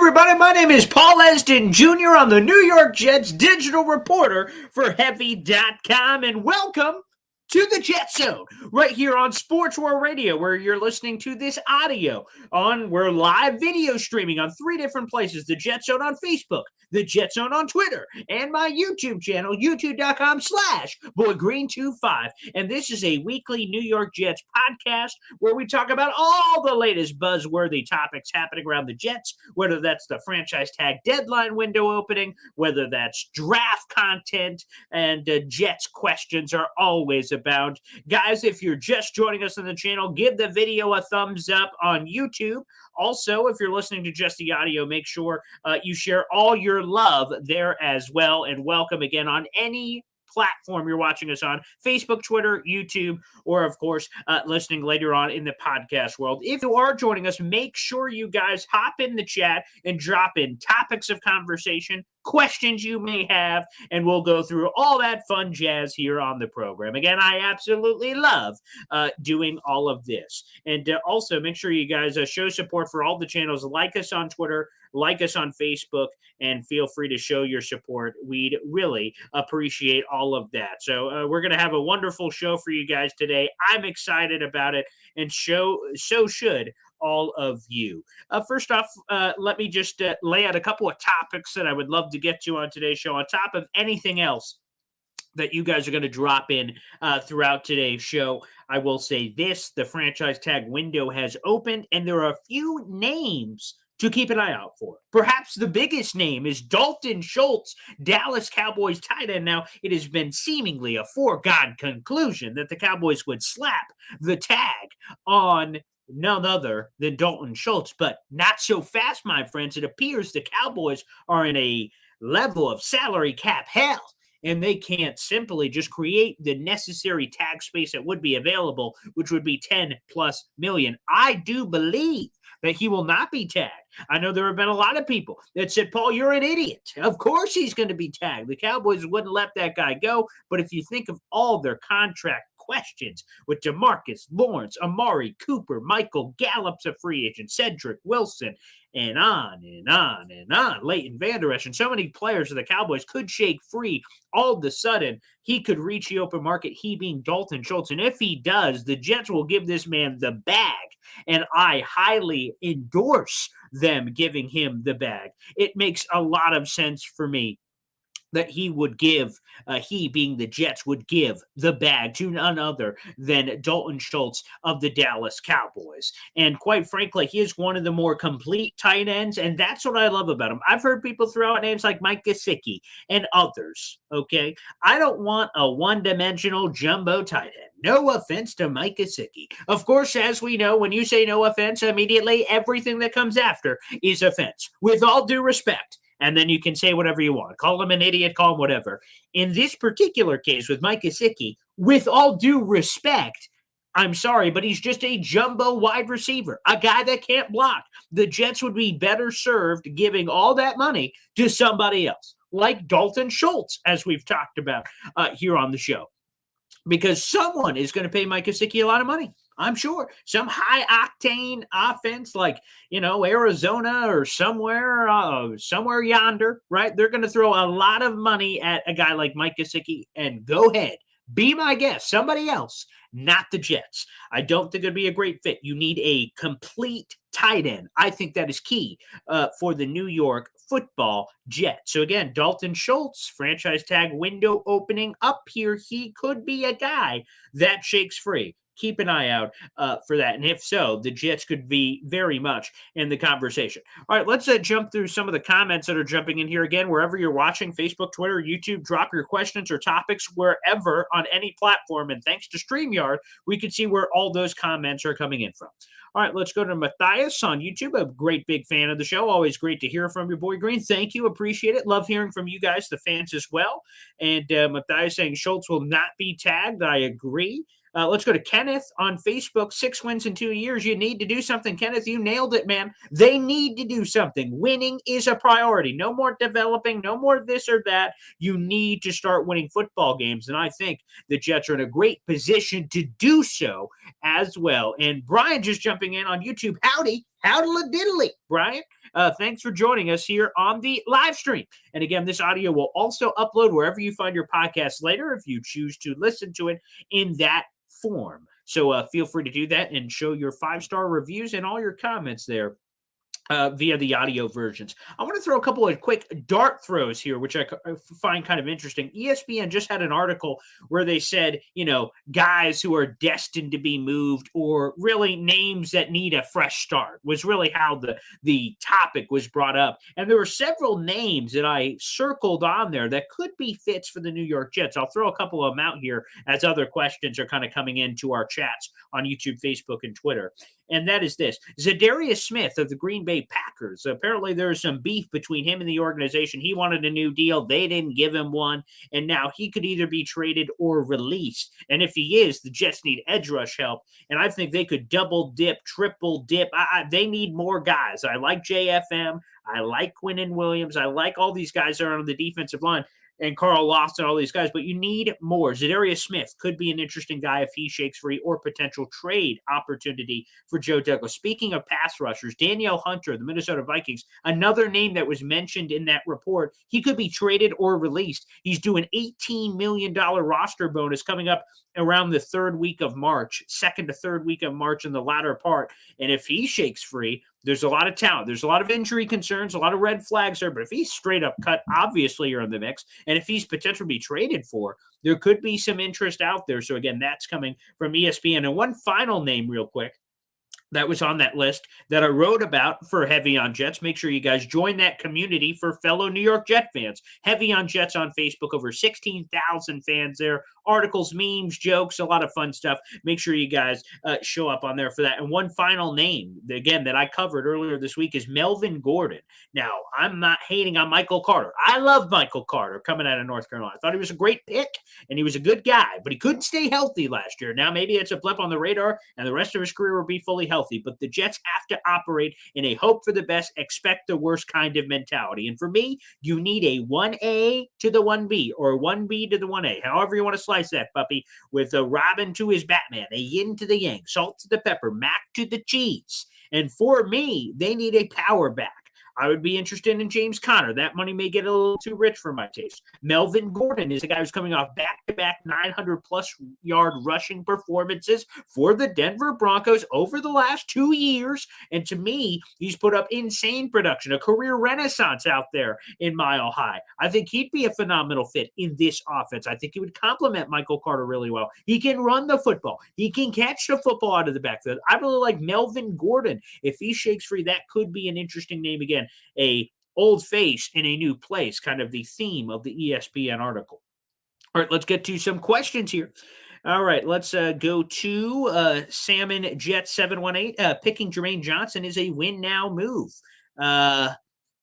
everybody, my name is Paul Esden Jr. I'm the New York Jets digital reporter for Heavy.com, and welcome to the Jet Zone, right here on Sports World Radio, where you're listening to this audio we're live video streaming on 3 different places: the Jet Zone on Facebook, the Jet Zone on Twitter, and my YouTube channel, youtube.com/BoyGreen25. And this is a weekly New York Jets podcast where we talk about all the latest buzzworthy topics happening around the Jets, whether that's the franchise tag deadline window opening, whether that's draft content, and Jets questions are always abound. Guys, if you're just joining us on the channel, give the video a thumbs up on YouTube. Also, if you're listening to just the audio, make sure you share all your love there as well. And welcome again on any platform you're watching us on: Facebook, Twitter, YouTube, or of course listening later on in the podcast world. If you are joining us, make sure you guys hop in the chat and drop in topics of conversation, questions you may have, and we'll go through all that fun jazz here on the program. Again, I absolutely love doing all of this. And also make sure you guys show support for all the channels. Like us on Twitter, like us on Facebook, and feel free to show your support. We'd really appreciate all of that. So we're going to have a wonderful show for you guys today. I'm excited about it, and so should all of you. First off, let me just lay out a couple of topics that I would love to get to on today's show, on top of anything else that you guys are going to drop in throughout today's show. I will say this: the franchise tag window has opened, and there are a few names to keep an eye out for. Perhaps the biggest name is Dalton Schultz, Dallas Cowboys tight end. Now, it has been seemingly a foregone conclusion that the Cowboys would slap the tag on none other than Dalton Schultz, but not so fast, my friends. It appears the Cowboys are in a level of salary cap hell, and they can't simply just create the necessary tag space that would be available, which would be $10+ million. I do believe that he will not be tagged. I know there have been a lot of people that said, Paul, you're an idiot. Of course he's going to be tagged. The Cowboys wouldn't let that guy go. But if you think of all their contract questions with DeMarcus Lawrence, Amari Cooper, Michael Gallup's a free agent, Cedric Wilson, and on and on and on, Leighton Vander Esch, and so many players that the Cowboys could shake free. All of a sudden, he could reach the open market, he being Dalton Schultz. And if he does, the Jets will give this man the bag. And I highly endorse them giving him the bag. It makes a lot of sense for me that he would give, he being the Jets, would give the bag to none other than Dalton Schultz of the Dallas Cowboys. And quite frankly, he is one of the more complete tight ends, and that's what I love about him. I've heard people throw out names like Mike Gesicki and others, okay? I don't want a one-dimensional jumbo tight end. No offense to Mike Gesicki. Of course, as we know, when you say no offense, immediately everything that comes after is offense. With all due respect. And then you can say whatever you want. Call him an idiot, call him whatever. In this particular case with Mike Gesicki, with all due respect, I'm sorry, but he's just a jumbo wide receiver, a guy that can't block. The Jets would be better served giving all that money to somebody else, like Dalton Schultz, as we've talked about here on the show. Because someone is going to pay Mike Gesicki a lot of money. I'm sure some high-octane offense like, Arizona or somewhere yonder, right? They're going to throw a lot of money at a guy like Mike Gesicki, and go ahead. Be my guest. Somebody else, not the Jets. I don't think it'd be a great fit. You need a complete tight end. I think that is key for the New York Football Jets. So again, Dalton Schultz, franchise tag window opening up here. He could be a guy that shakes free. Keep an eye out for that. And if so, the Jets could be very much in the conversation. All right, let's jump through some of the comments that are jumping in here. Again, wherever you're watching, Facebook, Twitter, YouTube, drop your questions or topics wherever on any platform. And thanks to StreamYard, we can see where all those comments are coming in from. All right, let's go to Matthias on YouTube, a great big fan of the show. Always great to hear from your boy Green. Thank you. Appreciate it. Love hearing from you guys, the fans as well. And Matthias saying Schultz will not be tagged. I agree. Let's go to Kenneth on Facebook. 6 wins in 2 years. You need to do something. Kenneth, you nailed it, man. They need to do something. Winning is a priority. No more developing, no more this or that. You need to start winning football games. And I think the Jets are in a great position to do so as well. And Brian just jumped jumping in on YouTube, howdy diddly, Brian. Thanks for joining us here on the live stream. And again, this audio will also upload wherever you find your podcast later if you choose to listen to it in that form. So feel free to do that and show your 5-star reviews and all your comments there via the audio versions. I want to throw a couple of quick dart throws here, which I find kind of interesting. ESPN just had an article where they said, guys who are destined to be moved, or really names that need a fresh start, was really how the topic was brought up. And there were several names that I circled on there that could be fits for the New York Jets. I'll throw a couple of them out here as other questions are kind of coming into our chats on YouTube, Facebook, and Twitter. And that is this. Zadarius Smith of the Green Bay Packers. Apparently there is some beef between him and the organization. He wanted a new deal. They didn't give him one. And now he could either be traded or released. And if he is, the Jets need edge rush help. And I think they could double dip, triple dip. They need more guys. I like JFM. I like Quinnen Williams. I like all these guys that are on the defensive line. And Carl Lawson, all these guys, but you need more. Zadarius Smith could be an interesting guy if he shakes free, or potential trade opportunity for Joe Douglas. Speaking of pass rushers, Danielle Hunter, the Minnesota Vikings, another name that was mentioned in that report. He could be traded or released. He's due an $18 million roster bonus coming up around the third week of March, second to third week of March in the latter part. And if he shakes free, there's a lot of talent. There's a lot of injury concerns, a lot of red flags there. But if he's straight up cut, obviously you're in the mix. And if he's potentially be traded for, there could be some interest out there. So again, that's coming from ESPN. And one final name real quick that was on that list that I wrote about for Heavy on Jets. Make sure you guys join that community for fellow New York Jet fans. Heavy on Jets on Facebook, over 16,000 fans there. Articles, memes, jokes, a lot of fun stuff. Make sure you guys show up on there for that. And one final name, again, that I covered earlier this week is Melvin Gordon. Now, I'm not hating on Michael Carter. I love Michael Carter coming out of North Carolina. I thought he was a great pick, and he was a good guy, but he couldn't stay healthy last year. Now, maybe it's a blip on the radar, and the rest of his career will be fully healthy. But the Jets have to operate in a hope for the best, expect the worst kind of mentality. And for me, you need a 1A to the 1B, or 1B to the 1A, however you want to slice that, puppy, with a Robin to his Batman, a yin to the yang, salt to the pepper, mac to the cheese. And for me, they need a power back. I would be interested in James Conner. That money may get a little too rich for my taste. Melvin Gordon is a guy who's coming off back-to-back 900-plus yard rushing performances for the Denver Broncos over the last 2 years. And to me, he's put up insane production, a career renaissance out there in Mile High. I think he'd be a phenomenal fit in this offense. I think he would complement Michael Carter really well. He can run the football. He can catch the football out of the backfield. I really like Melvin Gordon. If he shakes free, that could be an interesting name again. A old face in a new place, kind of the theme of the ESPN article. All right, let's get to some questions here. All right, let's go to Salmon Jet 718. Picking Jermaine Johnson is a win now move.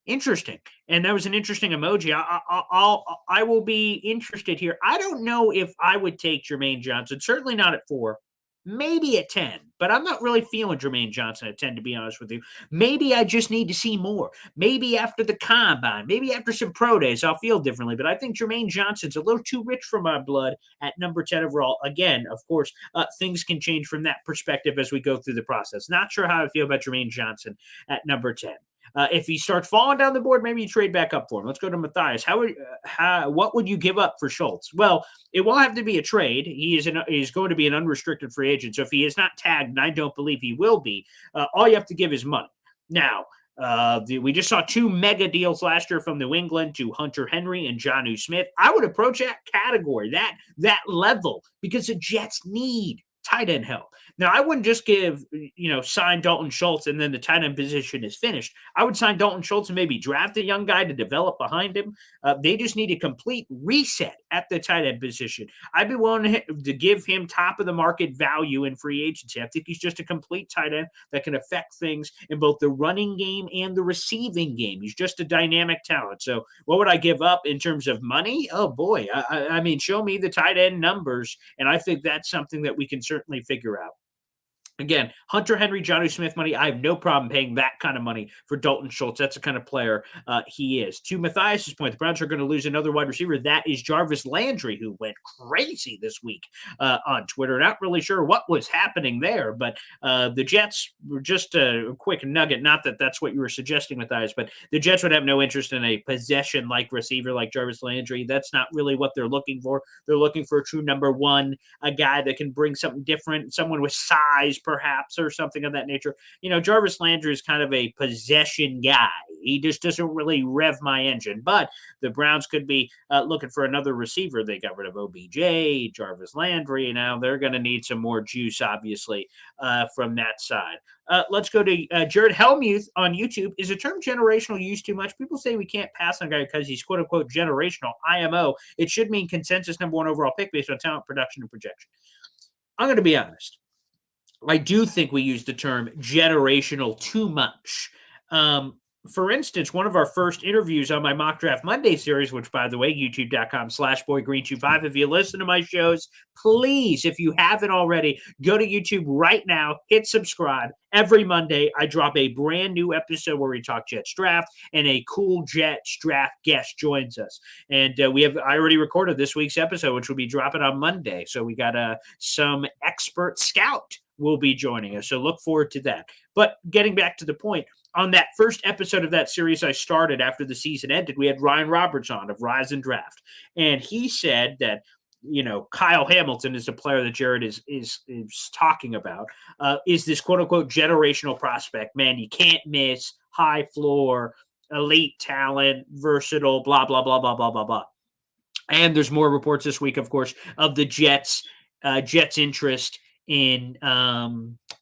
Interesting. And that was an interesting emoji. I will be interested here. I don't know if I would take Jermaine Johnson, certainly not at 4. Maybe at 10, but I'm not really feeling Jermaine Johnson at 10, to be honest with you. Maybe I just need to see more. Maybe after the combine, maybe after some pro days, I'll feel differently. But I think Jermaine Johnson's a little too rich for my blood at number 10 overall. Again, of course, things can change from that perspective as we go through the process. Not sure how I feel about Jermaine Johnson at number 10. If he starts falling down the board, maybe you trade back up for him. Let's go to Matthias. What would you give up for Schultz? Well, it will have to be a trade. He's going to be an unrestricted free agent. So if he is not tagged, and I don't believe he will be, all you have to give is money. Now, we just saw 2 mega deals last year from New England to Hunter Henry and Jonnu Smith. I would approach that category, that level, because the Jets need tight end help. Now, I wouldn't just sign Dalton Schultz and then the tight end position is finished. I would sign Dalton Schultz and maybe draft a young guy to develop behind him. They just need a complete reset at the tight end position. I'd be willing to give him top of the market value in free agency. I think he's just a complete tight end that can affect things in both the running game and the receiving game. He's just a dynamic talent. So what would I give up in terms of money? Oh boy. I mean, show me the tight end numbers. And I think that's something that we can certainly figure out. Again, Hunter Henry, Jonnu Smith money. I have no problem paying that kind of money for Dalton Schultz. That's the kind of player he is. To Matthias's point, the Browns are going to lose another wide receiver. That is Jarvis Landry, who went crazy this week on Twitter. Not really sure what was happening there, but the Jets were just a quick nugget. Not that that's what you were suggesting, Matthias, but the Jets would have no interest in a possession-like receiver like Jarvis Landry. That's not really what they're looking for. They're looking for a true number one, a guy that can bring something different, someone with size, perhaps, or something of that nature. Jarvis Landry is kind of a possession guy. He just doesn't really rev my engine. But the Browns could be looking for another receiver. They got rid of OBJ, Jarvis Landry. Now they're going to need some more juice, obviously, from that side. Let's go to Jared Helmuth on YouTube. Is the term generational used too much? People say we can't pass on a guy because he's quote unquote generational, IMO. It should mean consensus number one overall pick based on talent, production, and projection. I'm going to be honest. I do think we use the term generational too much. For instance, one of our first interviews on my Mock Draft Monday series, which, by the way, youtube.com/boygreen25. If you listen to my shows, please, if you haven't already, go to YouTube right now, hit subscribe. Every Monday, I drop a brand new episode where we talk Jets draft, and a cool Jets draft guest joins us. And I already recorded this week's episode, which will be dropping on Monday. So we got some expert scout will be joining us. So look forward to that. But getting back to the point, on that first episode of that series I started after the season ended, we had Ryan Roberts on of Rise and Draft. And he said that, Kyle Hamilton is the player that Jared is talking about, is this quote unquote generational prospect. Man, you can't miss, high floor, elite talent, versatile, blah, blah, blah, blah, blah, blah, blah. And there's more reports this week, of course, of the Jets' interest in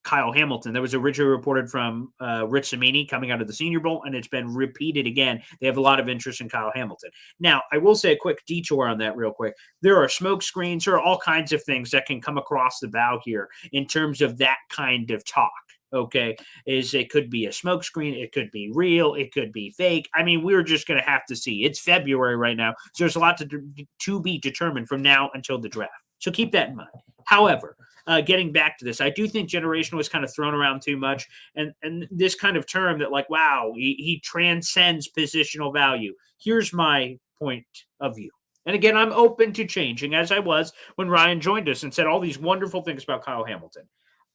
Kyle Hamilton. That was originally reported from Rich Cimini coming out of the Senior Bowl, and it's been repeated again. They have a lot of interest in Kyle Hamilton. Now, I will say a quick detour on that real quick. There are smoke screens, there are all kinds of things that can come across the bow here in terms of that kind of talk. Okay, it could be a smokescreen, it could be real, it could be fake. I mean, we're just going to have to see. It's February right now, so there's a lot to be determined from now until the draft. So keep that in mind. However, getting back to this, I do think generational is kind of thrown around too much, and this kind of term that like, wow, he transcends positional value. Here's my point of view. And again, I'm open to changing, as I was when Ryan joined us and said all these wonderful things about Kyle Hamilton.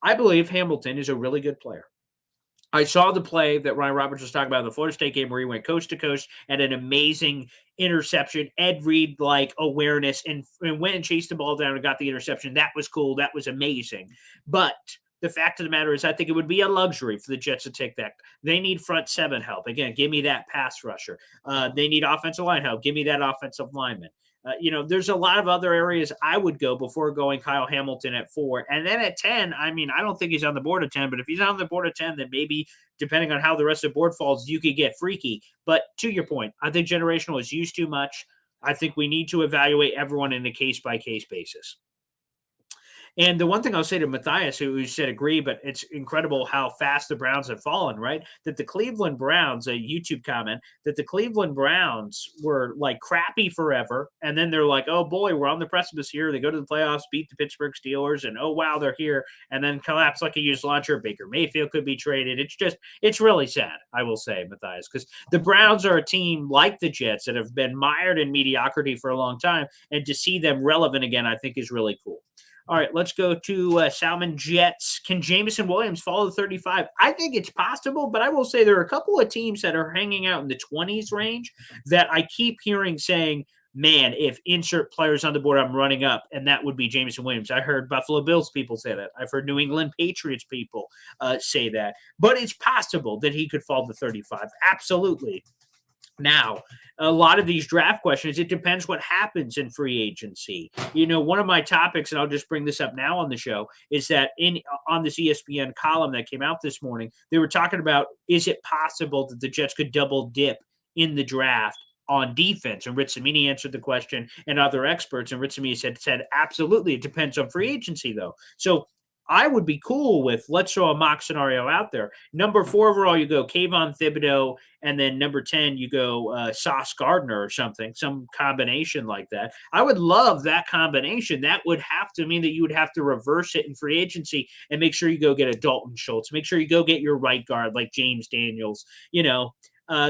I believe Hamilton is a really good player. I saw the play that Ryan Roberts was talking about in the Florida State game where he went coast to coast at an amazing interception, Ed Reed-like awareness, and went and chased the ball down and got the interception. That was cool. That was amazing. But the fact of the matter is I think it would be a luxury for the Jets to take that. They need front seven help. Again, give me that pass rusher. They need offensive line help. Give me that offensive lineman. There's a lot of other areas I would go before going Kyle Hamilton at 4. And then at 10, I mean, I don't think he's on the board at 10, but if he's on the board at 10, then maybe depending on how the rest of the board falls, you could get freaky. But to your point, I think generational is used too much. I think we need to evaluate everyone in a case-by-case basis. And the one thing I'll say to Matthias, who said agree, but it's incredible how fast the Browns have fallen, right? That the Cleveland Browns, a YouTube comment, that the Cleveland Browns were like crappy forever. And then they're like, oh boy, we're on the precipice here. They go to the playoffs, beat the Pittsburgh Steelers, and oh wow, they're here. And then collapse like a used launcher. Baker Mayfield could be traded. It's really sad, I will say, Matthias, because the Browns are a team like the Jets that have been mired in mediocrity for a long time. And to see them relevant again, I think is really cool. All right, let's go to Salmon Jets. Can Jameson Williams follow the 35? I think it's possible, but I will say there are a couple of teams that are hanging out in the 20s range that I keep hearing saying, man, if insert players on the board, I'm running up, and that would be Jameson Williams. I heard Buffalo Bills people say that. I've heard New England Patriots people say that. But it's possible that he could fall to 35. Absolutely. Now, a lot of these draft questions, it depends what happens in free agency. One of my topics, and I'll just bring this up now on the show, is that on this ESPN column that came out this morning, they were talking about, is it possible that the Jets could double dip in the draft on defense? And Rich Cimini answered the question, and other experts, and Rich Cimini said absolutely. It depends on free agency, though. So I would be cool with, let's throw a mock scenario out there. Number 4 overall, you go Kayvon Thibodeau, and then number 10, you go Sauce Gardner or something, some combination like that. I would love that combination. That would have to mean that you would have to reverse it in free agency and make sure you go get a Dalton Schultz. Make sure you go get your right guard like James Daniels,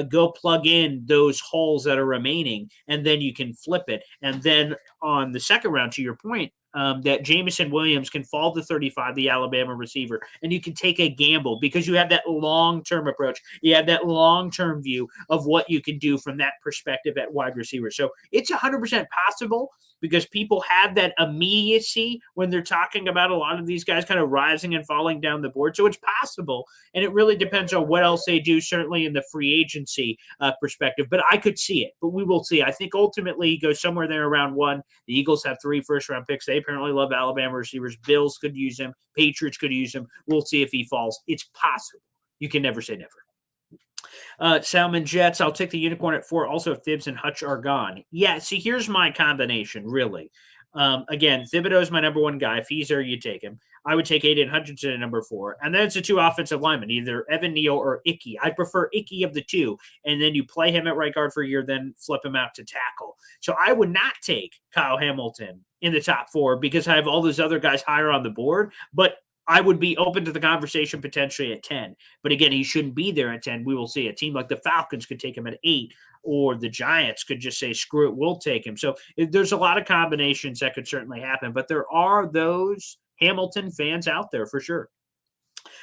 go plug in those holes that are remaining, and then you can flip it. And then on the second round, to your point, that Jamison Williams can fall to 35, the Alabama receiver, and you can take a gamble because you have that long-term approach. You have that long-term view of what you can do from that perspective at wide receiver. So it's 100% possible because people have that immediacy when they're talking about a lot of these guys kind of rising and falling down the board. So it's possible, and it really depends on what else they do, certainly in the free agency perspective. But I could see it, but we will see. I think ultimately he goes somewhere there around 1. The Eagles have 3 first-round picks. They apparently love Alabama receivers. Bills could use him. Patriots could use him. We'll see if he falls. It's possible. You can never say never. Salmon Jets, I'll take the unicorn at 4. Also, if Thibs and Hutch are gone. Yeah, see, here's my combination, really. Again, Thibodeau is my number 1 guy. If he's there, you take him. I would take Aiden Hutchinson at number 4. And then it's the 2 offensive linemen, either Evan Neal or Icky. I prefer Icky of the 2. And then you play him at right guard for a year, then flip him out to tackle. So I would not take Kyle Hamilton in the top 4 because I have all those other guys higher on the board. But I would be open to the conversation potentially at 10. But again, he shouldn't be there at 10. We will see. A team like the Falcons could take him at 8, or the Giants could just say, screw it, we'll take him. So there's a lot of combinations that could certainly happen. But there are those Hamilton fans out there for sure.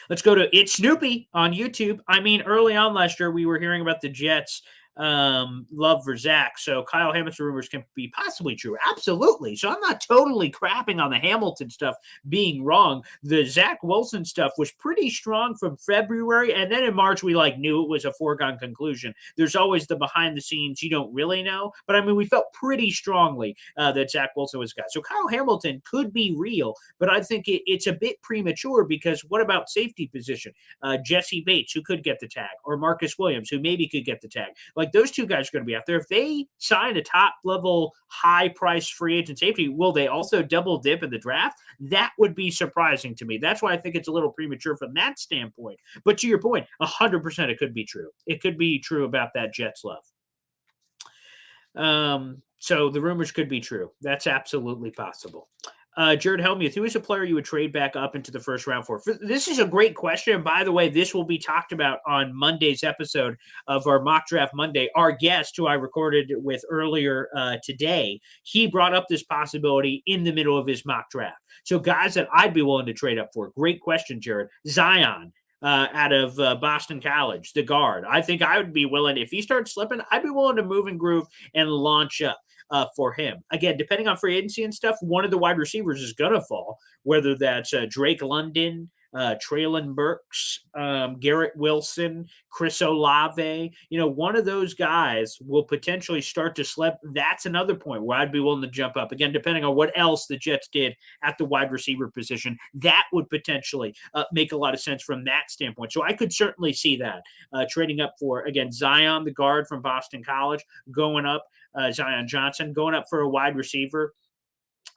Let's go to It's Snoopy on YouTube. I mean, early on last year, we were hearing about the Jets love for Zach. So Kyle Hamilton rumors can be possibly true. Absolutely. So I'm not totally crapping on the Hamilton stuff being wrong. The Zach Wilson stuff was pretty strong from February. And then in March, we knew it was a foregone conclusion. There's always the behind the scenes you don't really know. But I mean, we felt pretty strongly that Zach Wilson was a guy. So Kyle Hamilton could be real, but I think it's a bit premature because what about safety position? Jesse Bates, who could get the tag, or Marcus Williams, who maybe could get the tag. Those 2 guys are going to be out there. If they sign a top-level, high-priced free agent safety, will they also double dip in the draft? That would be surprising to me. That's why I think it's a little premature from that standpoint. But to your point, 100% it could be true. It could be true about that Jets love. So the rumors could be true. That's absolutely possible. Jared Helmuth, who is a player you would trade back up into the first round for? This is a great question. And by the way, this will be talked about on Monday's episode of our Mock Draft Monday. Our guest, who I recorded with earlier today, he brought up this possibility in the middle of his mock draft. So guys that I'd be willing to trade up for. Great question, Jared. Zion. Out of Boston College, the guard. I think I would be willing, if he starts slipping, I'd be willing to move and groove and launch up for him. Again, depending on free agency and stuff, one of the wide receivers is going to fall, whether that's Drake London, Traylon Burks, Garrett Wilson, Chris Olave. One of those guys will potentially start to slip. That's another point where I'd be willing to jump up. Again, depending on what else the Jets did at the wide receiver position, that would potentially make a lot of sense from that standpoint. So I could certainly see that trading up for, again, Zion, the guard from Boston College, going up, Zion Johnson, going up for a wide receiver.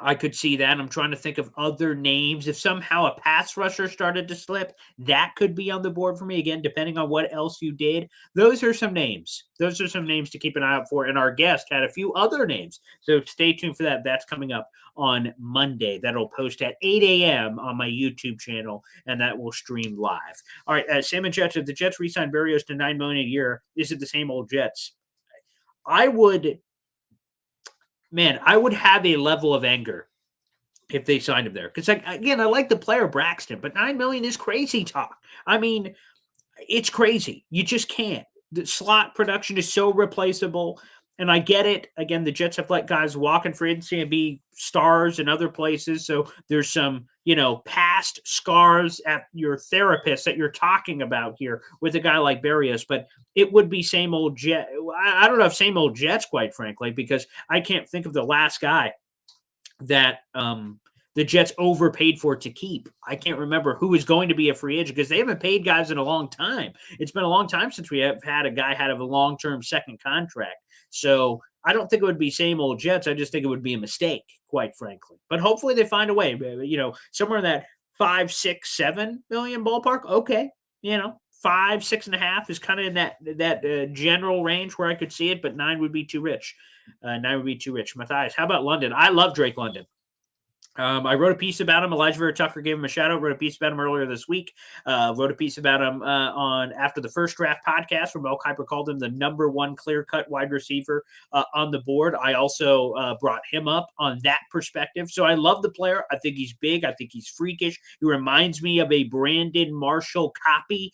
I could see that. I'm trying to think of other names. If somehow a pass rusher started to slip, that could be on the board for me. Again, depending on what else you did. Those are some names. Those are some names to keep an eye out for. And our guest had a few other names. So stay tuned for that. That's coming up on Monday. That'll post at 8 a.m. on my YouTube channel, and that will stream live. All right, Salmon Jets, if the Jets re-sign Berrios to $9 million a year, is it the same old Jets? I would have a level of anger if they signed him there. Because, again, I like the player Braxton, but $9 million is crazy talk. I mean, it's crazy. You just can't. The slot production is so replaceable, and I get it. Again, the Jets have let guys walk in free agency and be stars in other places, so there's some, past scars at your therapist that you're talking about here with a guy like Berrios, but it would be same old Jet. I don't know if same old Jets, quite frankly, because I can't think of the last guy that the Jets overpaid for to keep. I can't remember who is going to be a free agent because they haven't paid guys in a long time. It's been a long time since we have had a guy have a long-term second contract. So I don't think it would be same old Jets. I just think it would be a mistake, quite frankly. But hopefully they find a way, somewhere in that 5, 6, 7 million ballpark. Okay, 5, 6.5 is kind of in that general range where I could see it, but 9 would be too rich. 9 would be too rich. Matthias, how about London? I love Drake London. I wrote a piece about him. Elijah Vera Tucker gave him a shout out. Wrote a piece about him earlier this week. Wrote a piece about him on after the first draft podcast where Mel Kiper called him the number one clear cut wide receiver on the board. I also brought him up on that perspective. So I love the player. I think he's big. I think he's freakish. He reminds me of a Brandon Marshall copy.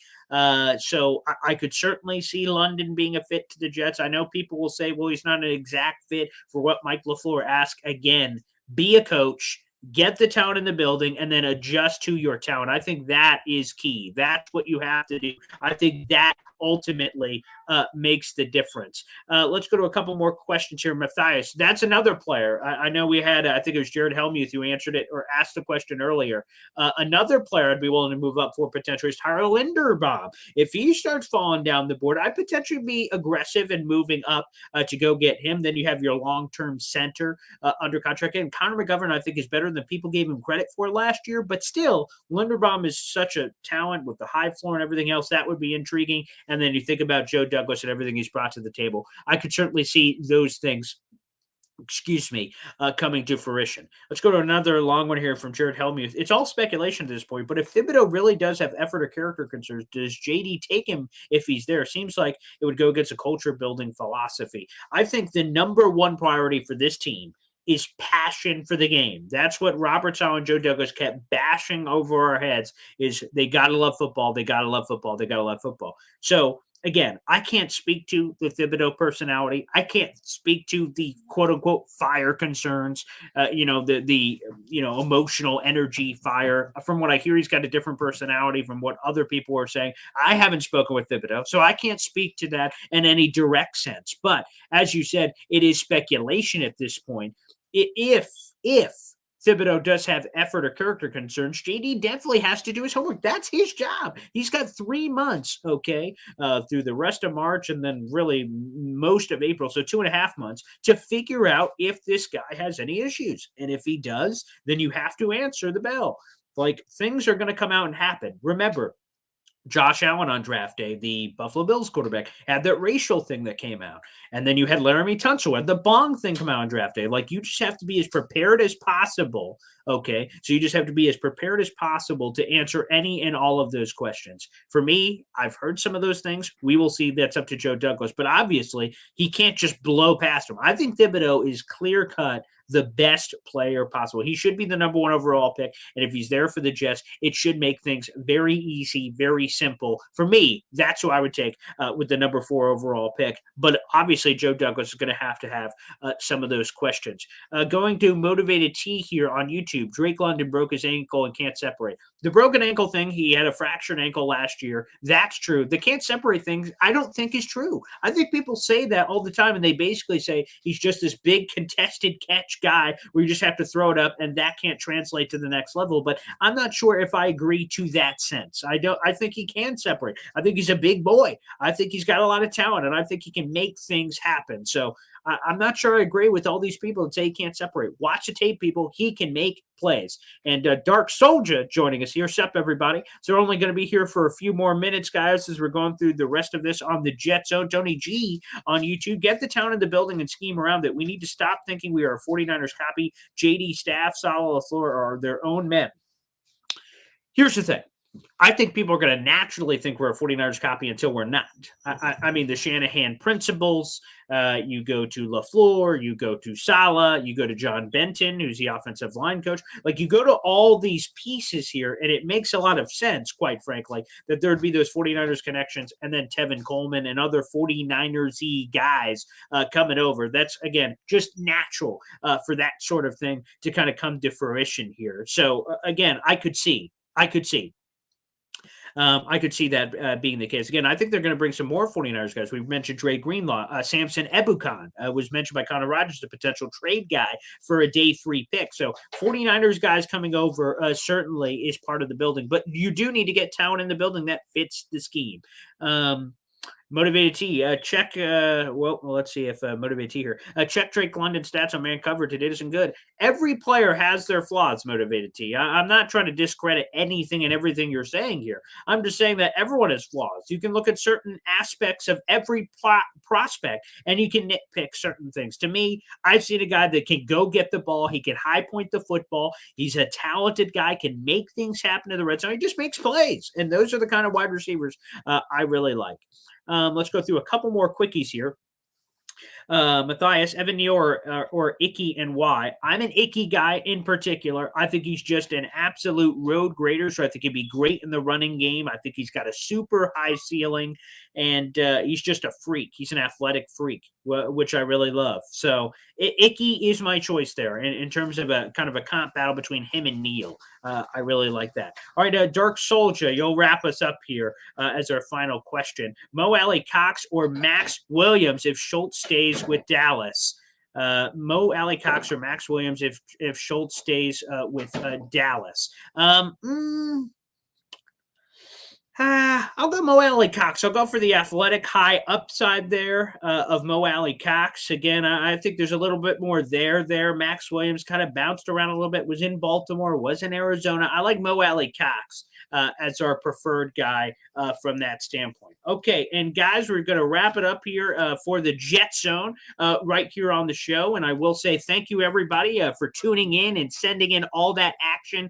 So I could certainly see London being a fit to the Jets. I know people will say, well, he's not an exact fit for what Mike LaFleur asked. Again, be a coach, get the talent in the building, and then adjust to your talent. I think that is key. That's what you have to do. I think that ultimately makes the difference. Let's go to a couple more questions here. Matthias, that's another player. I know we had, I think it was Jared Helmuth who answered it or asked the question earlier. Another player I'd be willing to move up for potentially is Tyler Linderbaum. If he starts falling down the board, I'd potentially be aggressive and moving up to go get him. Then you have your long-term center under contract. And Connor McGovern, I think, is better than people gave him credit for last year. But still, Linderbaum is such a talent with the high floor and everything else. That would be intriguing. And then you think about Joe Douglas and everything he's brought to the table. I could certainly see those things coming to fruition. Let's go to another long one here from Jared Helmuth. It's all speculation at this point, but if Thibodeau really does have effort or character concerns, does JD take him if he's there? Seems like it would go against a culture building philosophy. I think the number one priority for this team is passion for the game. That's what Robert Saleh and Joe Douglas kept bashing over our heads is they got to love football. They got to love football. They got to love football. So again, I can't speak to the Thibodeau personality. I can't speak to the quote unquote fire concerns, the emotional energy fire. From what I hear, he's got a different personality from what other people are saying. I haven't spoken with Thibodeau, so I can't speak to that in any direct sense. But as you said, it is speculation at this point. If Thibodeau does have effort or character concerns, JD definitely has to do his homework. That's his job. He's got 3 months, through the rest of March and then really most of April, so 2.5 months, to figure out if this guy has any issues. And if he does, then you have to answer the bell. Like, things are going to come out and happen. Remember, Josh Allen on draft day, the Buffalo Bills quarterback, had that racial thing that came out. And then you had Laramie Tunsil had the bong thing come out on draft day. Like, you just have to be as prepared as possible. Okay. So you just have to be as prepared as possible to answer any and all of those questions. For me, I've heard some of those things. We will see. That's up to Joe Douglas. But obviously, he can't just blow past him. I think Thibodeau is clear cut the best player possible. He should be the number one overall pick. And if he's there for the Jets, it should make things very easy, very simple. For me, that's who I would take with the number 4 overall pick. But obviously, Joe Douglas is going to have some of those questions. Going to Motivated T here on YouTube. Drake London broke his ankle and can't separate. The broken ankle thing, he had a fractured ankle last year. That's true. The can't separate thing, I don't think is true. I think people say that all the time, and they basically say he's just this big contested catch guy where you just have to throw it up, and that can't translate to the next level. But I'm not sure if I agree to that sense. I think he can separate. I think he's a big boy. I think he's got a lot of talent, and I think he can make things happen. So I'm not sure I agree with all these people that say he can't separate. Watch the tape, people. He can make plays. And Dark Soldier joining us here. Sup, everybody. So we're only going to be here for a few more minutes, guys, as we're going through the rest of this on the Jet Zone. Tony G on YouTube. Get the town in the building and scheme around it. We need to stop thinking we are a 49ers copy. JD staff, Saleh, LaFleur are their own men. Here's the thing. I think people are going to naturally think we're a 49ers copy until we're not. I mean, the Shanahan principles, you go to LaFleur, you go to Saleh, you go to John Benton, who's the offensive line coach. Like, you go to all these pieces here, and it makes a lot of sense, quite frankly, that there would be those 49ers connections and then Tevin Coleman and other 49ers-y guys coming over. That's, again, just natural for that sort of thing to kind of come to fruition here. So, again, I could see that being the case. Again, I think they're going to bring some more 49ers guys. We've mentioned Dre Greenlaw. Samson Ebukam was mentioned by Connor Rogers, the potential trade guy for a day 3 pick. So 49ers guys coming over certainly is part of the building. But you do need to get talent in the building that fits the scheme. Motivated T, check. Let's see if Motivated T here. Check Drake London stats on man coverage. It isn't good. Every player has their flaws. Motivated T. I'm not trying to discredit anything and everything you're saying here. I'm just saying that everyone has flaws. You can look at certain aspects of every prospect and you can nitpick certain things. To me, I've seen a guy that can go get the ball. He can high point the football. He's a talented guy. Can make things happen in the red zone. He just makes plays, and those are the kind of wide receivers I really like. Let's go through a couple more quickies here. Matthias, Evan Neal, or Icky and why. I'm an Icky guy in particular. I think he's just an absolute road grader, so I think he'd be great in the running game. I think he's got a super high ceiling, and he's just a freak. He's an athletic freak, which I really love. So Icky is my choice there in terms of a kind of a comp battle between him and Neal. I really like that. All right, Dark Soldier, you'll wrap us up here as our final question. Mo Alley Cox or Max Williams if Schultz stays with Dallas? Mo Alley Cox or Max Williams if Schultz stays with Dallas? I'll go Mo Alley Cox. I'll go for the athletic high upside there of Mo Alley Cox. Again, I think there's a little bit more there. Max Williams kind of bounced around a little bit, was in Baltimore, was in Arizona. I like Mo Alley Cox as our preferred guy from that standpoint. Okay, and guys, we're going to wrap it up here for the Jet Zone right here on the show. And I will say thank you, everybody, for tuning in and sending in all that action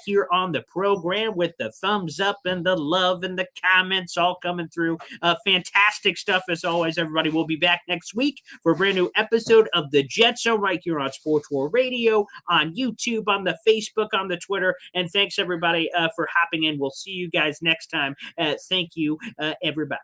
here on the program with the thumbs up and the love and the comments all coming through. Fantastic stuff as always, everybody. We'll be back next week for a brand new episode of the Jet Zone right here on Sports War Radio, on YouTube, on the Facebook, on the Twitter. And thanks, everybody, for hopping in. We'll see you guys next time. Thank you, everybody.